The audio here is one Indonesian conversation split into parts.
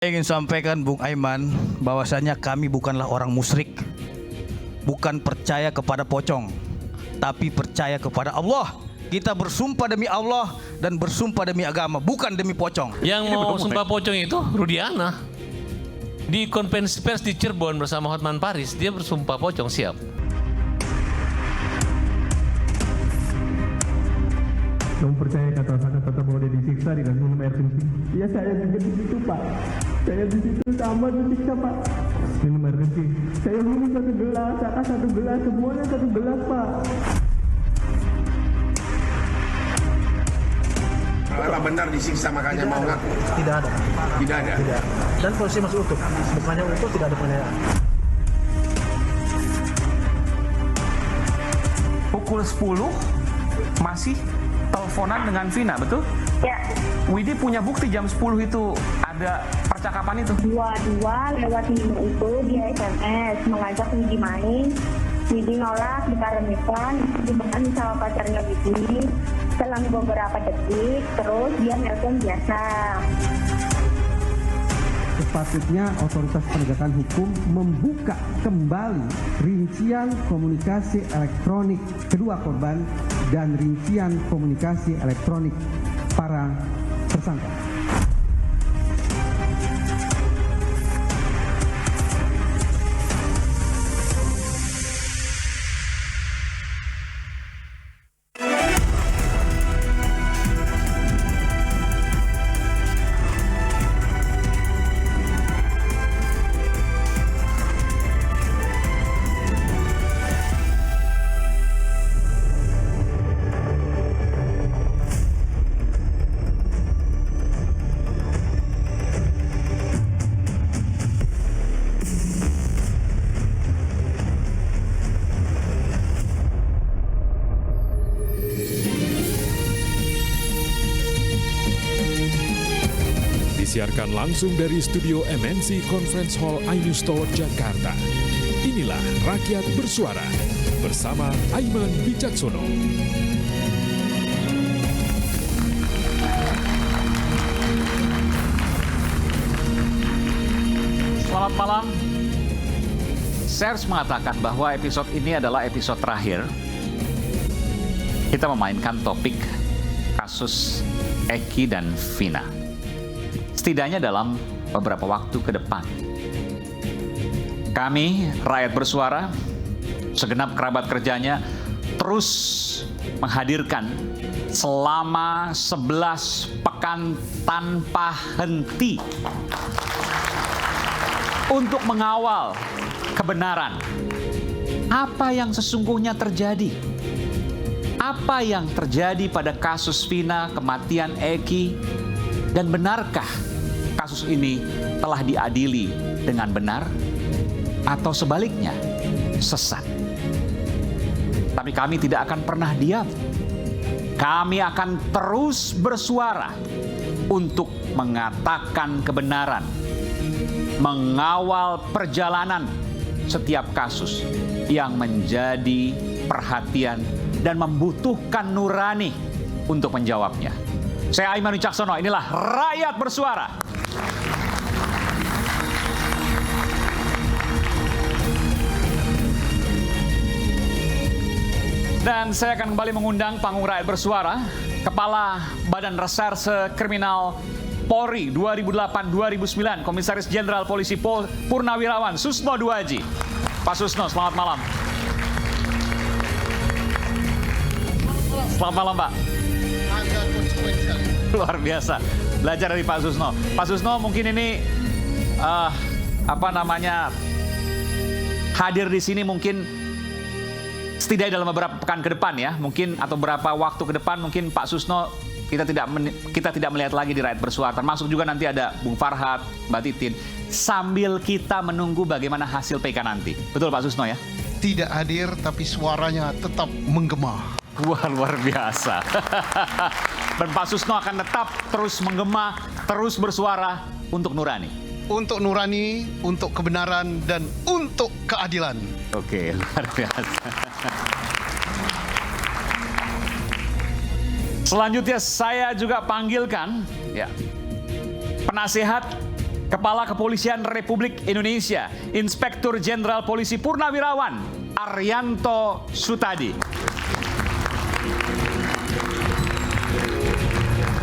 Saya ingin sampaikan Bung Aiman bahwasanya kami bukanlah orang musyrik, bukan percaya kepada pocong, tapi percaya kepada Allah. Kita bersumpah demi Allah dan bersumpah demi agama, bukan demi pocong. Yang mau sumpah pocong itu Rudiana. Di konferensi pers di Cirebon bersama Hotman Paris, dia bersumpah pocong siap. Kamu percaya kata bahwa dia disiksa dengan minum air kencing? Ya saya juga di situ Pak. Saya di situ sama disiksa Pak. Minum air kencing. Saya minum satu gelas, satu gelas, semuanya satu gelas Pak. Apakah benar disiksa makanya mau ngaku? Tidak ada. Tidak ada. Tidak. Dan polisi masih utuh. Bukannya utuh, tidak ada penganiayaan. Pukul 10 masih teleponan dengan Vina, betul? Ya. Widi punya bukti jam 10 itu ada percakapan itu? Dua-dua lewat Nino itu dia SMS mengajak Widi main. Widi nolak, dikarenakan dibahas sama pacarnya Widi. Selang beberapa detik, terus dia nelpon biasa. Sepatutnya otoritas penegakan hukum membuka kembali rincian komunikasi elektronik kedua korban dan rincian komunikasi elektronik para tersangka. Disiarkan langsung dari studio MNC Conference Hall iNews Tower Jakarta. Inilah Rakyat Bersuara bersama Aiman Wicaksono. Selamat malam. Sers mengatakan bahwa episode ini adalah episode terakhir. Kita memainkan topik kasus Eki dan Vina. Setidaknya dalam beberapa waktu ke depan. Kami, Rakyat Bersuara, segenap kerabat kerjanya, terus menghadirkan selama 11 pekan tanpa henti untuk mengawal kebenaran. Apa yang sesungguhnya terjadi? Apa yang terjadi pada kasus Vina, kematian Eki, dan benarkah kasus ini telah diadili dengan benar atau sebaliknya sesat? Tapi kami tidak akan pernah diam. Kami akan terus bersuara untuk mengatakan kebenaran, mengawal perjalanan setiap kasus yang menjadi perhatian dan membutuhkan nurani untuk menjawabnya. Saya Aiman Wicaksono, inilah Rakyat Bersuara. Dan saya akan kembali mengundang panggung Rakyat Bersuara, Kepala Badan Reserse Kriminal Polri 2008-2009, Komisaris Jenderal Polisi Purnawirawan Susno Duaji. Pak Susno, selamat malam. Selamat malam, Pak. Luar biasa, belajar dari Pak Susno. Pak Susno mungkin ini hadir di sini mungkin setidaknya dalam beberapa pekan ke depan ya, mungkin atau beberapa waktu ke depan mungkin Pak Susno kita tidak melihat lagi di Rakyat Bersuara. Termasuk juga nanti ada Bung Farhat, Mbak Titin, sambil kita menunggu bagaimana hasil PK nanti. Betul Pak Susno ya? Tidak hadir tapi suaranya tetap menggema. Wah, luar biasa. Dan Pak Susno akan tetap terus menggema, terus bersuara untuk nurani. Untuk nurani, untuk kebenaran, dan untuk keadilan. Oke, luar biasa. Selanjutnya saya juga panggilkan ya, penasehat Kepala Kepolisian Republik Indonesia, Inspektur Jenderal Polisi Purnawirawan Arianto Sutadi.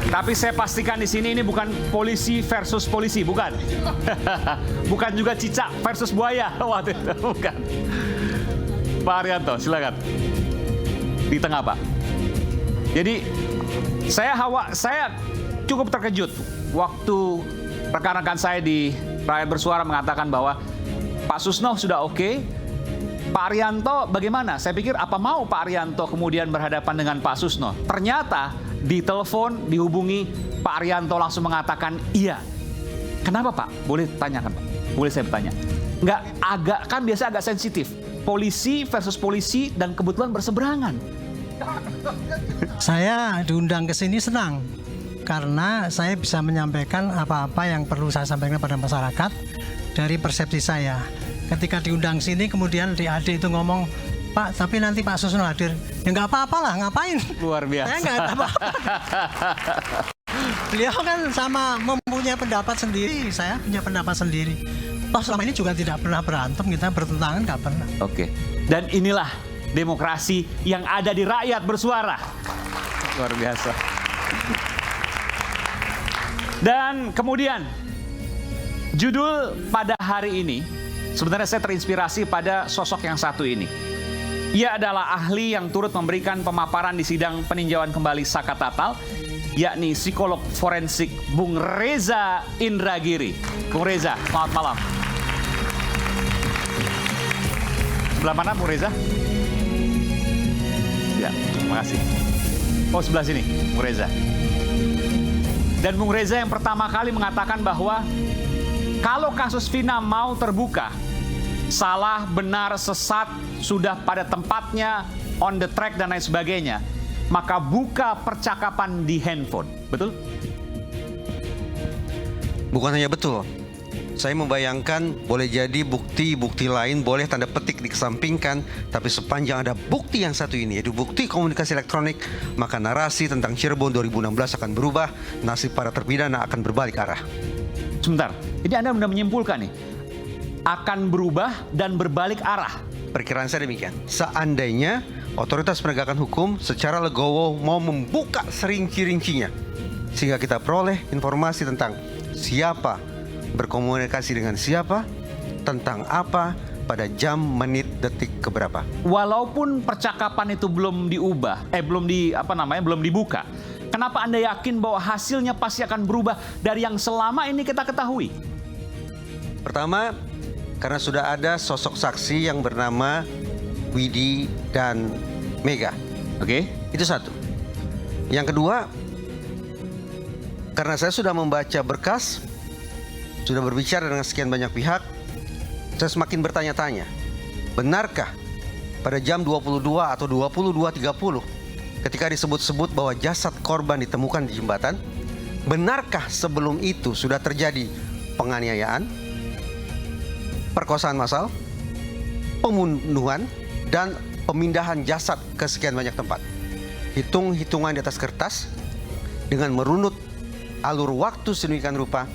Tapi saya pastikan di sini ini bukan polisi versus polisi, bukan. Bukan juga cicak versus buaya, waktu itu, bukan. Pak Arianto, silakan. Di tengah, Pak. Jadi saya cukup terkejut waktu rekan-rekan saya di Rakyat Bersuara mengatakan bahwa Pak Susno sudah oke. Pak Arianto bagaimana? Saya pikir apa mau Pak Arianto kemudian berhadapan dengan Pak Susno? Ternyata di telepon dihubungi Pak Arianto langsung mengatakan iya. Kenapa Pak? Boleh tanyakan Pak? Boleh saya bertanya? Nggak agak, kan biasa agak sensitif. Polisi versus polisi dan kebetulan berseberangan. Saya diundang ke sini senang karena saya bisa menyampaikan apa-apa yang perlu saya sampaikan pada masyarakat dari persepsi saya. Ketika diundang sini kemudian adik itu ngomong, Pak, tapi nanti Pak Susno hadir. Ya nggak apa-apa lah, ngapain? Luar biasa. Saya nggak apa-apa. Beliau kan sama mempunyai pendapat sendiri, saya punya pendapat sendiri. Toh selama ini juga tidak pernah berantem, kita bertentangan nggak pernah. Oke. Dan inilah demokrasi yang ada di Rakyat Bersuara. Luar biasa. Dan kemudian judul pada hari ini, sebenarnya saya terinspirasi pada sosok yang satu ini. Ia adalah ahli yang turut memberikan pemaparan di sidang peninjauan kembali Saka Tatal, yakni psikolog forensik Bung Reza Indragiri. Bung Reza, selamat malam. Sebelah mana Bung Reza? Ya, terima kasih. Oh, sebelah sini, Bung Reza. Dan Bung Reza yang pertama kali mengatakan bahwa kalau kasus Vina mau terbuka, salah, benar, sesat, sudah pada tempatnya, on the track dan lain sebagainya, maka buka percakapan di handphone. Betul? Bukan hanya betul. Saya membayangkan boleh jadi bukti-bukti lain boleh tanda petik dikesampingkan, tapi sepanjang ada bukti yang satu ini, yaitu bukti komunikasi elektronik, maka narasi tentang Cirebon 2016 akan berubah, nasib para terpidana akan berbalik arah. Sebentar, jadi Anda sudah menyimpulkan nih, akan berubah dan berbalik arah. Perkiraan saya demikian. Seandainya otoritas penegakan hukum secara legowo mau membuka serinci-rincinya, sehingga kita peroleh informasi tentang siapa berkomunikasi dengan siapa, tentang apa, pada jam, menit, detik keberapa. Walaupun percakapan itu belum diubah, belum dibuka, kenapa Anda yakin bahwa hasilnya pasti akan berubah dari yang selama ini kita ketahui? Pertama, karena sudah ada sosok saksi yang bernama Widi dan Mega. Oke. Itu satu. Yang kedua, karena saya sudah membaca berkas, sudah berbicara dengan sekian banyak pihak, saya semakin bertanya-tanya, benarkah pada jam 22 atau 22.30 ketika disebut-sebut bahwa jasad korban ditemukan di jembatan, benarkah sebelum itu sudah terjadi penganiayaan, perkosaan massal, pembunuhan, dan pemindahan jasad ke sekian banyak tempat? Hitung-hitungan di atas kertas, dengan merunut alur waktu sedemikian rupa,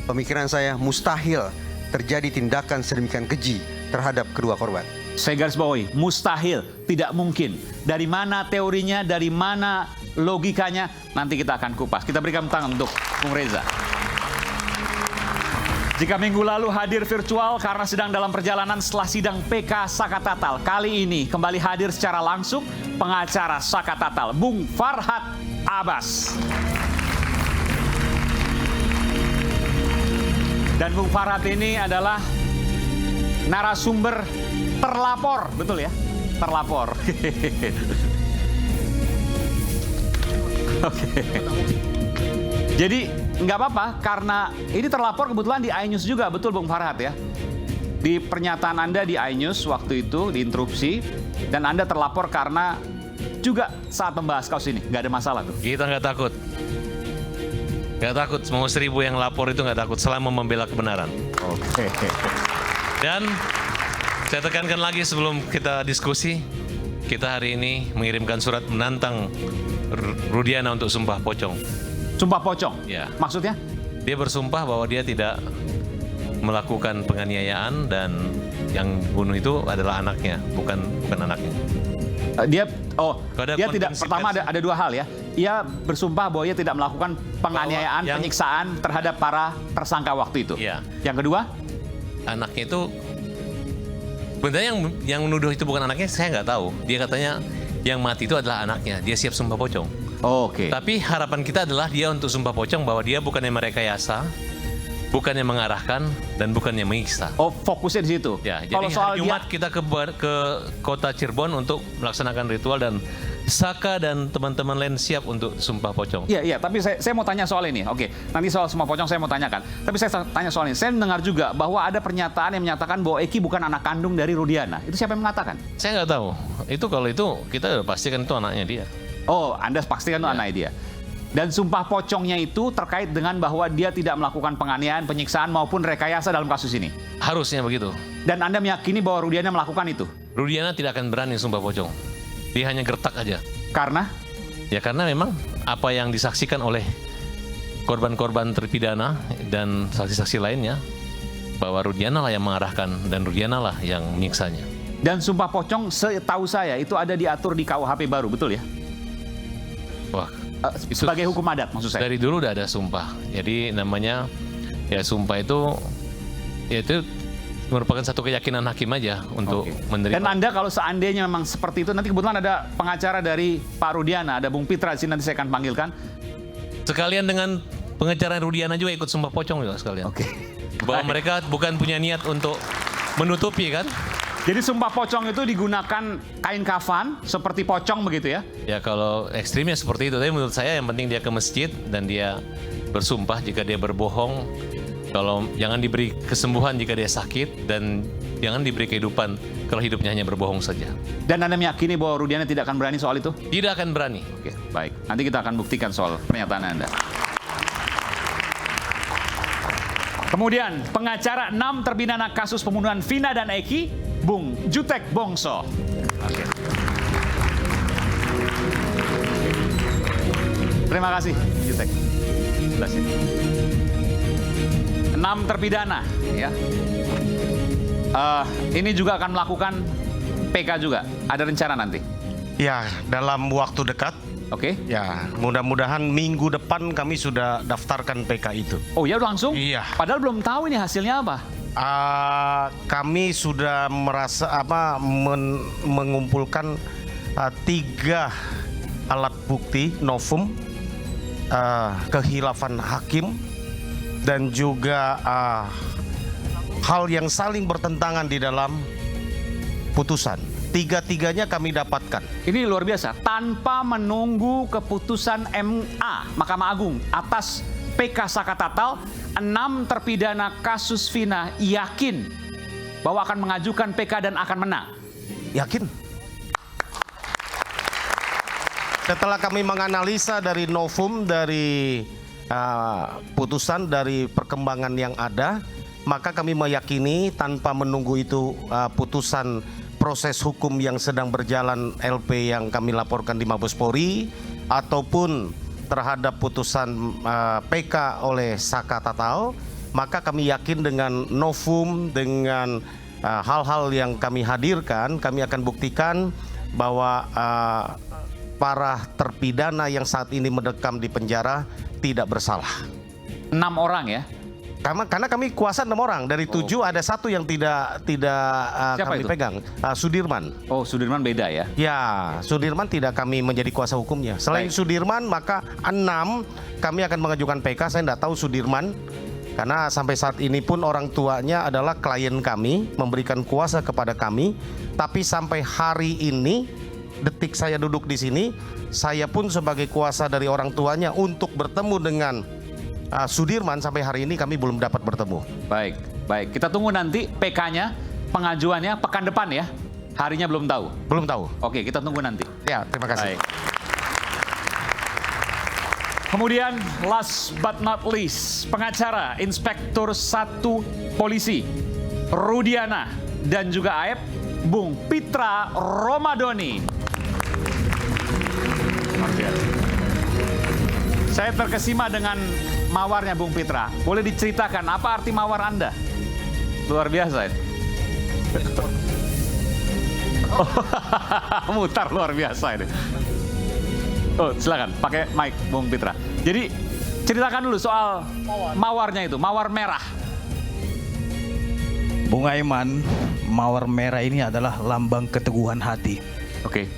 pemikiran saya mustahil terjadi tindakan sedemikian keji terhadap kedua korban. Saya garis bawahi, mustahil, tidak mungkin. Dari mana teorinya, dari mana logikanya, nanti kita akan kupas. Kita berikan tangan untuk Bung Reza. Jika minggu lalu hadir virtual karena sedang dalam perjalanan setelah sidang PK Saka Tatal, kali ini kembali hadir secara langsung pengacara Saka Tatal, Bung Farhad Abbas. Dan Bung Farhad ini adalah narasumber terlapor, betul ya? Terlapor. Oke. Jadi nggak apa-apa karena ini terlapor kebetulan di iNews juga, betul Bung Farhad ya? Di pernyataan Anda di iNews waktu itu diinterupsi dan Anda terlapor karena juga saat membahas kasus ini, nggak ada masalah tuh. Kita nggak takut. Nggak takut, mau 1000 yang lapor itu nggak takut selama membela kebenaran. Oke. Dan saya tekankan lagi sebelum kita diskusi, kita hari ini mengirimkan surat menantang Rudiana untuk sumpah pocong. Sumpah pocong? Ya. Maksudnya? Dia bersumpah bahwa dia tidak melakukan penganiayaan dan yang bunuh itu adalah anaknya, bukan anaknya. Dia Pada dia tidak, konferensi pertama pers. ada dua hal ya. Ia bersumpah bahwa ia tidak melakukan penganiayaan, Bahwa yang- penyiksaan terhadap para tersangka waktu itu. Iya. Yang kedua, Anaknya itu sebenarnya yang menuduh itu bukan anaknya, saya nggak tahu. Dia katanya yang mati itu adalah anaknya. Dia siap sumpah pocong. oke. Tapi harapan kita adalah dia untuk sumpah pocong bahwa dia bukannya merekayasa, bukannya mengarahkan, dan bukannya menyiksa. Oh, fokusnya di situ. Ya, jadi Kalau soal hari Jumat kita ke kota Cirebon untuk melaksanakan ritual dan Saka dan teman-teman lain siap untuk sumpah pocong. Iya, tapi saya mau tanya soal ini. Oke, nanti soal semua pocong saya mau tanyakan. Tapi saya tanya soal ini. Saya mendengar juga bahwa ada pernyataan yang menyatakan bahwa Eki bukan anak kandung dari Rudiana. Itu siapa yang mengatakan? Saya nggak tahu. Kalau itu kita udah pastikan itu anaknya dia. Oh, Anda pastikan itu anaknya dia. Dan sumpah pocongnya itu terkait dengan bahwa dia tidak melakukan penganiayaan, penyiksaan maupun rekayasa dalam kasus ini. Harusnya begitu. Dan Anda meyakini bahwa Rudiana melakukan itu? Rudiana tidak akan berani sumpah pocong. Dia hanya gertak aja. Karena? Ya karena memang apa yang disaksikan oleh korban-korban terpidana dan saksi-saksi lainnya, bahwa Rudiana lah yang mengarahkan dan Rudiana lah yang menyiksanya. Dan sumpah pocong setahu saya itu ada diatur di KUHP baru, betul ya? Wah, itu Sebagai hukum adat maksud saya. dari dulu udah ada sumpah. Jadi namanya ya sumpah itu ya itu merupakan satu keyakinan hakim aja untuk menerima. Dan Anda kalau seandainya memang seperti itu, nanti kebetulan ada pengacara dari Pak Rudiana, ada Bung Pitra di sini, nanti saya akan panggilkan. Sekalian dengan pengacara Rudiana juga ikut sumpah pocong juga sekalian. Oke. Bahwa mereka bukan punya niat untuk menutupi kan? Jadi sumpah pocong itu digunakan kain kafan seperti pocong begitu ya? Ya kalau ekstrimnya seperti itu, tapi menurut saya yang penting dia ke masjid dan dia bersumpah jika dia berbohong, kalau jangan diberi kesembuhan jika dia sakit, dan jangan diberi kehidupan kalau hidupnya hanya berbohong saja. Dan Anda meyakini bahwa Rudiana tidak akan berani soal itu? Tidak akan berani. Oke, baik. Nanti kita akan buktikan soal pernyataan Anda. Kemudian pengacara 6 terpidana kasus pembunuhan Vina dan Eki, Bung Jutek Bongso. Oke. Terima kasih, Jutek. Sebelah sini. 6 terpidana, ya. Ini juga akan melakukan PK juga. Ada rencana nanti. Ya, dalam waktu dekat. Oke. Ya, mudah-mudahan minggu depan kami sudah daftarkan PK itu. Oh ya, langsung? Iya. Padahal belum tahu ini hasilnya apa. Kami sudah mengumpulkan 3 alat bukti novum, kehilafan hakim, dan juga hal yang saling bertentangan di dalam putusan. 3-tiganya kami dapatkan. Ini luar biasa. Tanpa menunggu keputusan MA, Mahkamah Agung, atas PK Saka Tatal, 6 terpidana kasus Vina yakin bahwa akan mengajukan PK dan akan menang. Yakin? Setelah kami menganalisa dari novum, dari putusan, dari perkembangan yang ada, maka kami meyakini tanpa menunggu itu putusan proses hukum yang sedang berjalan LP yang kami laporkan di Mabes Polri ataupun terhadap putusan PK oleh Saka Tatal, maka kami yakin dengan novum, dengan hal-hal yang kami hadirkan, kami akan buktikan bahwa para terpidana yang saat ini mendekam di penjara tidak bersalah. 6 orang ya? Karena kami kuasa 6 orang, dari 7 ada 1 yang tidak kami itu? pegang, Sudirman. Oh, Sudirman beda ya? Ya, Sudirman tidak kami menjadi kuasa hukumnya. Selain Sudirman, maka 6 kami akan mengajukan PK. Saya tidak tahu Sudirman, karena sampai saat ini pun orang tuanya adalah klien kami, memberikan kuasa kepada kami. Tapi sampai hari ini, detik saya duduk di sini, saya pun sebagai kuasa dari orang tuanya untuk bertemu dengan Sudirman, sampai hari ini kami belum dapat bertemu. Baik, baik. Kita tunggu nanti PK-nya, pengajuannya pekan depan ya. Harinya belum tahu. Belum tahu. Oke, kita tunggu nanti. Ya, terima kasih. Baik. Kemudian last but not least, pengacara Inspektur 1 Polisi Rudiana dan juga AEP, Bung Pitra Romadoni. Saya terkesima dengan mawarnya Bung Pitra. Boleh diceritakan apa arti mawar Anda? luar biasa ini. Mutar luar biasa ini. Oh, silakan pakai mic Bung Pitra. Jadi ceritakan dulu soal mawarnya itu, mawar merah. Bung Aiman, mawar merah ini adalah lambang keteguhan hati. Oke.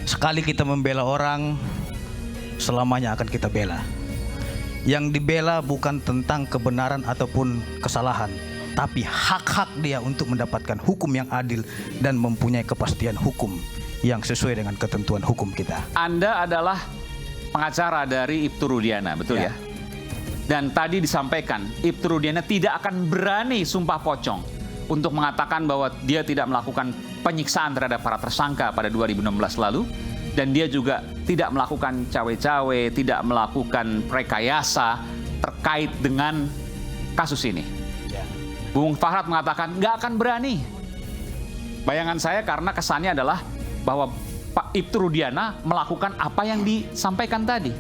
Sekali kita membela orang, selamanya akan kita bela. Yang dibela bukan tentang kebenaran ataupun kesalahan, tapi hak-hak dia untuk mendapatkan hukum yang adil dan mempunyai kepastian hukum yang sesuai dengan ketentuan hukum kita. Anda adalah pengacara dari Ibtu Rudiana, betul ya? Dan tadi disampaikan, Ibtu Rudiana tidak akan berani sumpah pocong untuk mengatakan bahwa dia tidak melakukan penyiksaan terhadap para tersangka pada 2016 lalu. Dan dia juga tidak melakukan cawe-cawe, tidak melakukan rekayasa terkait dengan kasus ini. Bung Farhad mengatakan nggak akan berani. Bayangan saya karena kesannya adalah bahwa Pak Ibtu Rudiana melakukan apa yang disampaikan tadi.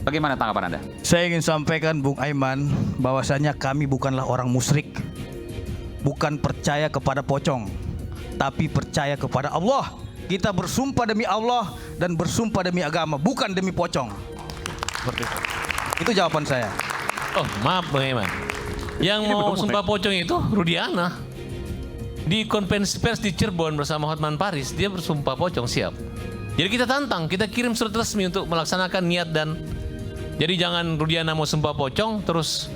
Bagaimana tanggapan Anda? Saya ingin sampaikan Bung Aiman, bahwasanya kami bukanlah orang musyrik, bukan percaya kepada pocong, tapi percaya kepada Allah. Kita bersumpah demi Allah dan bersumpah demi agama, bukan demi pocong. Seperti itu. Itu jawaban saya. Oh, maaf Bang Iman. Yang mau sumpah pocong itu Rudiana. Di konferensi pers di Cirebon bersama Hotman Paris, dia bersumpah pocong, siap. Jadi kita tantang, kita kirim surat resmi untuk melaksanakan niat dan jadi jangan Rudiana mau sumpah pocong terus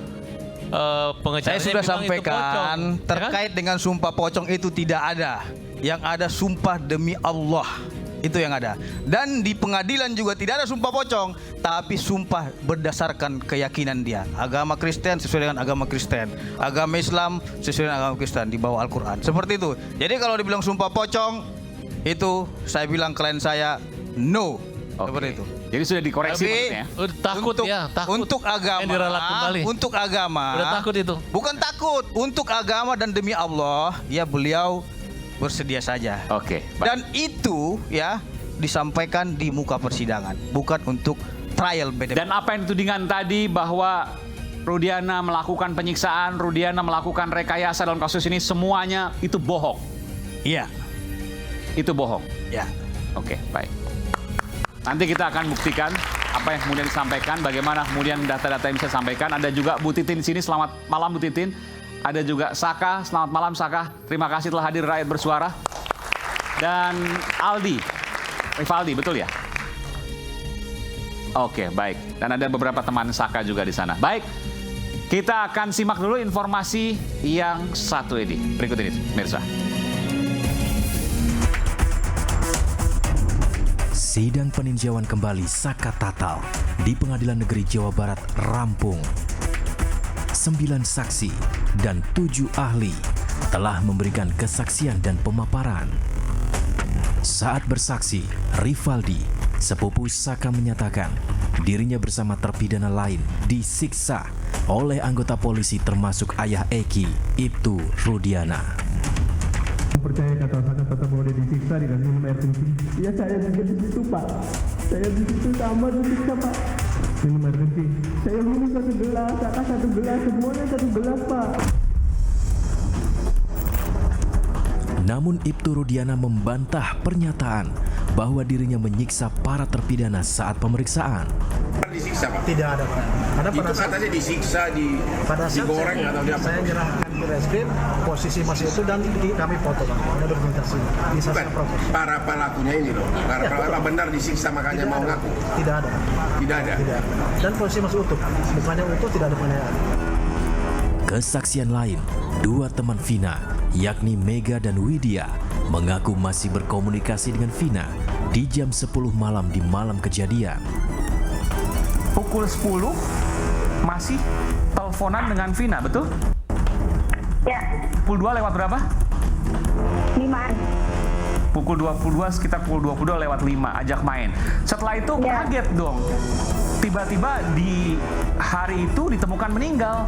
pengacaranya saya sudah bilang itu pocong, sampaikan terkait dengan sumpah pocong itu tidak ada. Yang ada sumpah demi Allah, itu yang ada. Dan di pengadilan juga tidak ada sumpah pocong, tapi sumpah berdasarkan keyakinan dia. Agama Kristen sesuai dengan agama Kristen, agama Islam sesuai dengan agama Kristen di bawah Al-Quran. Seperti itu. Jadi kalau dibilang sumpah pocong, itu saya bilang klien saya no. Seperti itu. Jadi sudah dikoreksi maksudnya. Takut untuk, ya, takut. Untuk agama, untuk agama. Udah takut itu. Bukan takut, untuk agama dan demi Allah, ya beliau bersedia saja. Oke. Dan itu ya disampaikan di muka persidangan, bukan untuk trial beda. Dan apa yang ditudingan tadi bahwa Rudiana melakukan penyiksaan, Rudiana melakukan rekayasa dalam kasus ini, semuanya itu bohong. Iya. Itu bohong. Ya. Oke, baik. Nanti kita akan buktikan apa yang kemudian disampaikan, bagaimana kemudian data-data yang bisa disampaikan. Ada juga Bu Titin di sini. Selamat malam Bu Titin. Ada juga Saka. Selamat malam Saka. Terima kasih telah hadir Rakyat Bersuara. Dan Aldi, Rivaldi, betul ya? Oke, baik. Dan ada beberapa teman Saka juga di sana. Baik, kita akan simak dulu informasi yang satu ini. Berikut ini, pemirsa. Sidang peninjauan kembali Saka Tatal di Pengadilan Negeri Jawa Barat rampung. 9 saksi dan 7 ahli telah memberikan kesaksian dan pemaparan. Saat bersaksi, Rivaldi, sepupu Saka menyatakan dirinya bersama terpidana lain disiksa oleh anggota polisi termasuk ayah Eki, Ibtu Rudiana. Percaya kata Saka Tatal bahwa dia disiksa dikasih minum air kencing. Iya saya juga di situ Pak. Saya di situ sama disiksa Pak. Minum air kencing. Saya minum 1 gelas, Saka 1 gelas, semuanya 1 gelas Pak. Namun Ibtu Rudiana membantah pernyataan bahwa dirinya menyiksa para terpidana saat pemeriksaan. Disiksa Pak? Tidak ada Pak. Karena Itu katanya disiksa, digoreng atau diapa? Saya menyerahkan ke reskrim, posisi masih itu dan kami foto Pak. Ada dokumentasi. Bisa saya proses. Para pelakunya ini loh. Para pelaku benar disiksa makanya mau ngaku? Tidak ada. Tidak ada? Tidak. Dan posisi masih utuh. Bukannya utuh, tidak ada penganiayaan. Kesaksian lain, 2 teman Vina, yakni Mega dan Widya, mengaku masih berkomunikasi dengan Vina di jam 10 malam di malam kejadian. Pukul 10 masih teleponan dengan Vina, betul? Ya. Pukul 2 lewat berapa? 5-an. Pukul 22, sekitar pukul 22 lewat 5, ajak main. Setelah itu kaget dong. Tiba-tiba di hari itu ditemukan meninggal.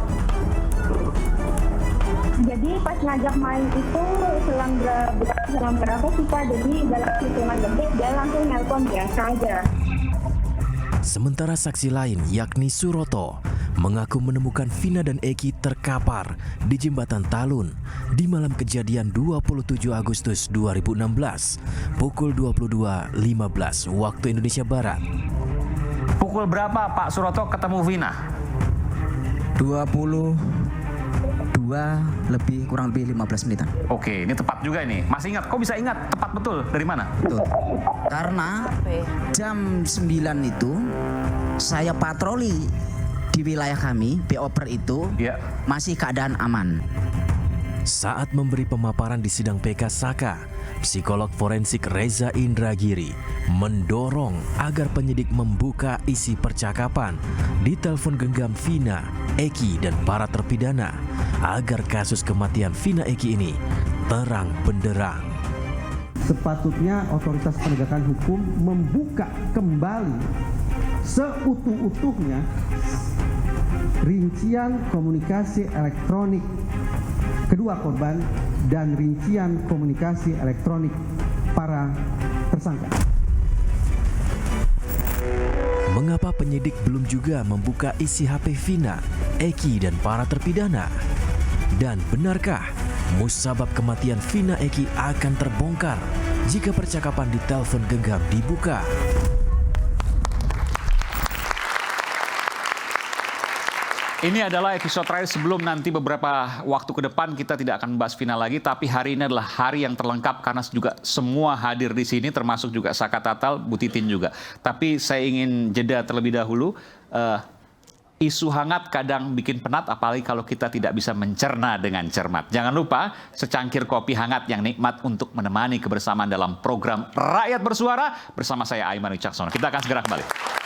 Jadi pas ngajak main itu selang berapa sih Pak? Jadi dalam hitungan detik dia langsung nelpon biasa aja. Sementara saksi lain yakni Suroto mengaku menemukan Vina dan Eki terkapar di Jembatan Talun di malam kejadian 27 Agustus 2016 pukul 22.15 waktu Indonesia Barat. Pukul berapa Pak Suroto ketemu Vina? 22 kurang lebih 15 menitan. Oke, ini tepat juga ini. Masih ingat? Kok bisa ingat? Tepat betul. Dari mana? Betul. Karena jam 9 itu saya patroli di wilayah kami, BOPER itu masih keadaan aman. Saat memberi pemaparan di sidang PK Saka, psikolog forensik Reza Indragiri mendorong agar penyidik membuka isi percakapan di telepon genggam Vina, Eki, dan para terpidana agar kasus kematian Vina Eki ini terang benderang. Sepatutnya otoritas penegakan hukum membuka kembali seutuh-utuhnya rincian komunikasi elektronik kedua korban dan rincian komunikasi elektronik para tersangka. Mengapa penyidik belum juga membuka isi HP Vina, Eki, dan para terpidana? Dan benarkah musabab kematian Vina Eki akan terbongkar jika percakapan di telepon genggam dibuka? Ini adalah episode terakhir sebelum nanti beberapa waktu ke depan kita tidak akan membahas final lagi. Tapi hari ini adalah hari yang terlengkap karena juga semua hadir di sini, termasuk juga Saka Tatal, Bu Titin juga. Tapi saya ingin jeda terlebih dahulu. Isu hangat kadang bikin penat, apalagi kalau kita tidak bisa mencerna dengan cermat. Jangan lupa secangkir kopi hangat yang nikmat untuk menemani kebersamaan dalam program Rakyat Bersuara bersama saya Aiman Wicaksono. Kita akan segera kembali.